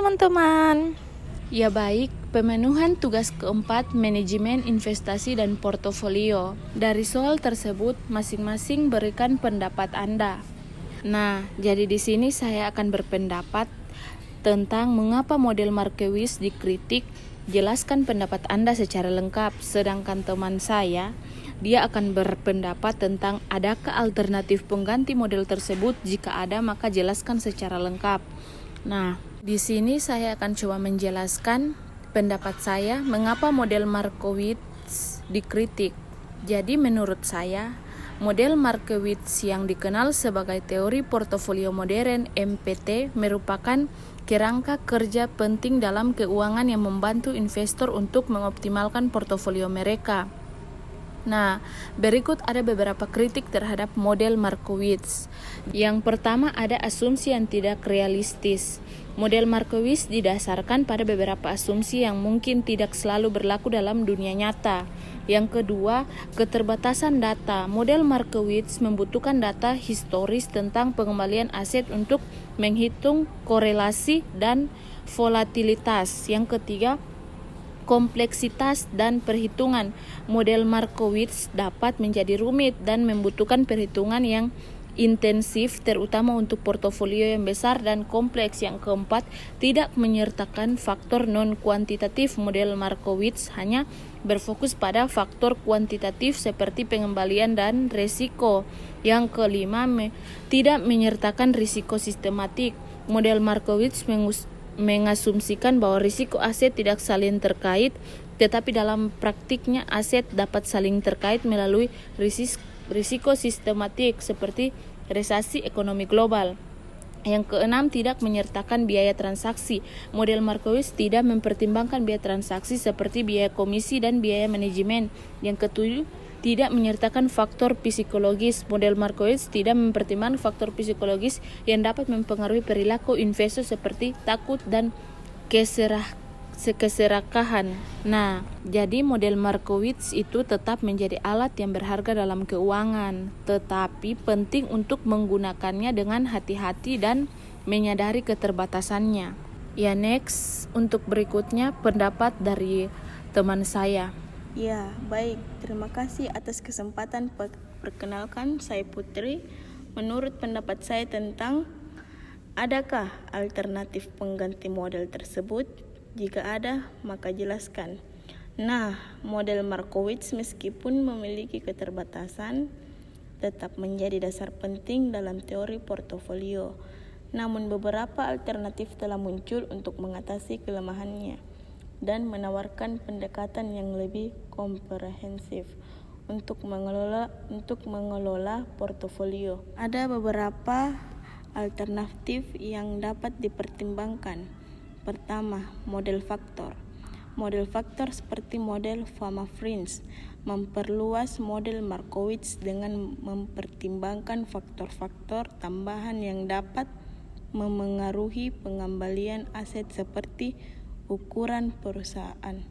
teman-teman. Ya baik, pemenuhan tugas keempat manajemen investasi dan portofolio. Dari soal tersebut, masing-masing berikan pendapat Anda. Nah, jadi di sini saya akan berpendapat tentang mengapa model Markowitz dikritik. Jelaskan pendapat Anda secara lengkap, sedangkan teman saya, dia akan berpendapat tentang adakah alternatif pengganti model tersebut. Jika ada, maka jelaskan secara lengkap. Nah, di sini saya akan coba menjelaskan pendapat saya mengapa model Markowitz dikritik. Jadi menurut saya, model Markowitz yang dikenal sebagai teori portofolio modern (MPT) merupakan kerangka kerja penting dalam keuangan yang membantu investor untuk mengoptimalkan portofolio mereka. Nah, berikut ada beberapa kritik terhadap model Markowitz. Yang pertama, ada asumsi yang tidak realistis. Model Markowitz didasarkan pada beberapa asumsi yang mungkin tidak selalu berlaku dalam dunia nyata. Yang kedua, keterbatasan data. Model Markowitz membutuhkan data historis tentang pengembalian aset untuk menghitung korelasi dan volatilitas. Yang ketiga, kompleksitas dan perhitungan. Model Markowitz dapat menjadi rumit dan membutuhkan perhitungan yang intensif, terutama untuk portofolio yang besar dan kompleks. Yang keempat, tidak menyertakan faktor non-kuantitatif. Model Markowitz hanya berfokus pada faktor kuantitatif seperti pengembalian dan risiko. Yang kelima, tidak menyertakan risiko sistematik. Model Markowitz mengasumsikan bahwa risiko aset tidak saling terkait, tetapi dalam praktiknya aset dapat saling terkait melalui risiko sistematik seperti resesi ekonomi global. Yang keenam, tidak menyertakan biaya transaksi. Model Markowitz tidak mempertimbangkan biaya transaksi seperti biaya komisi dan biaya manajemen. Yang ketujuh, tidak menyertakan faktor psikologis. Model Markowitz tidak mempertimbangkan faktor psikologis yang dapat mempengaruhi perilaku investor seperti takut dan keserakahan. Nah, jadi model Markowitz itu tetap menjadi alat yang berharga dalam keuangan, tetapi penting untuk menggunakannya dengan hati-hati dan menyadari keterbatasannya. Ya, next, untuk berikutnya pendapat dari teman saya. Ya, baik. Terima kasih atas kesempatan perkenalkan, saya Putri. Menurut pendapat saya tentang adakah alternatif pengganti model tersebut? Jika ada, maka jelaskan. Nah, model Markowitz meskipun memiliki keterbatasan, tetap menjadi dasar penting dalam teori portofolio. Namun beberapa alternatif telah muncul untuk mengatasi kelemahannya dan menawarkan pendekatan yang lebih komprehensif untuk mengelola portofolio. Ada beberapa alternatif yang dapat dipertimbangkan. Pertama, model faktor. Model faktor seperti model Fama-Friends memperluas model Markowitz dengan mempertimbangkan faktor-faktor tambahan yang dapat memengaruhi pengembalian aset seperti ukuran perusahaan,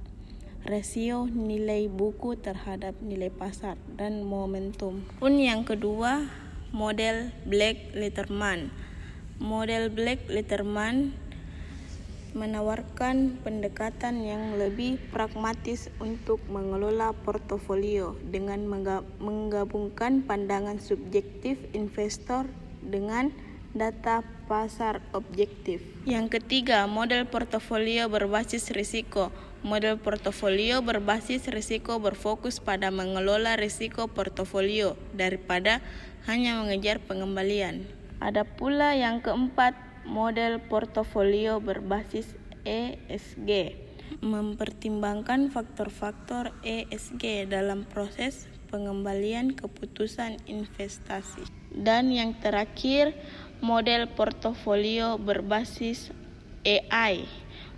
rasio nilai buku terhadap nilai pasar, dan momentum. Yang kedua, model Black-Letterman. Model Black-Letterman menawarkan pendekatan yang lebih pragmatis untuk mengelola portofolio dengan menggabungkan pandangan subjektif investor dengan data pasar objektif. Yang ketiga, model portofolio berbasis risiko. Model portofolio berbasis risiko berfokus pada mengelola risiko portofolio daripada hanya mengejar pengembalian. Ada pula yang keempat, model portofolio berbasis ESG. Mempertimbangkan faktor-faktor ESG dalam proses pengembalian keputusan investasi. Dan yang terakhir, model portofolio berbasis AI.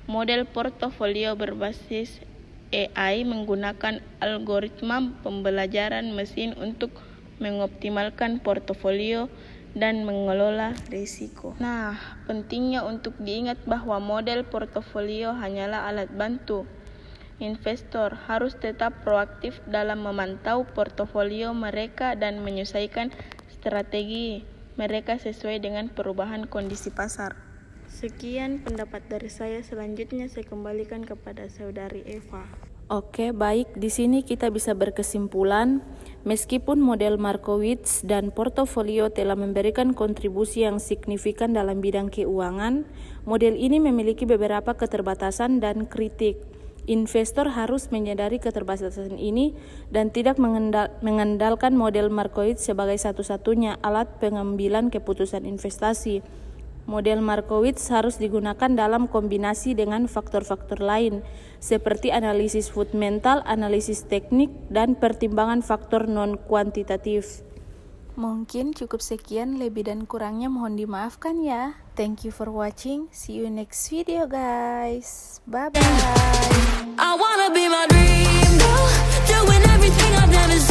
Model portofolio berbasis AI menggunakan algoritma pembelajaran mesin untuk mengoptimalkan portofolio dan mengelola risiko. Nah, pentingnya untuk diingat bahwa model portofolio hanyalah alat bantu. Investor harus tetap proaktif dalam memantau portofolio mereka dan menyesuaikan strategi mereka sesuai dengan perubahan kondisi pasar. Sekian pendapat dari saya. Selanjutnya saya kembalikan kepada saudari Eva. Oke, baik. Di sini kita bisa berkesimpulan, meskipun model Markowitz dan portofolio telah memberikan kontribusi yang signifikan dalam bidang keuangan, model ini memiliki beberapa keterbatasan dan kritik. Investor harus menyadari keterbatasan ini dan tidak mengandalkan model Markowitz sebagai satu-satunya alat pengambilan keputusan investasi. Model Markowitz harus digunakan dalam kombinasi dengan faktor-faktor lain, seperti analisis fundamental, analisis teknik, dan pertimbangan faktor non-kuantitatif. Mungkin cukup sekian, lebih dan kurangnya mohon dimaafkan ya. Thank you for watching. See you next video, guys. Bye-bye. I wanna be my dream girl, doing everything I've never seen.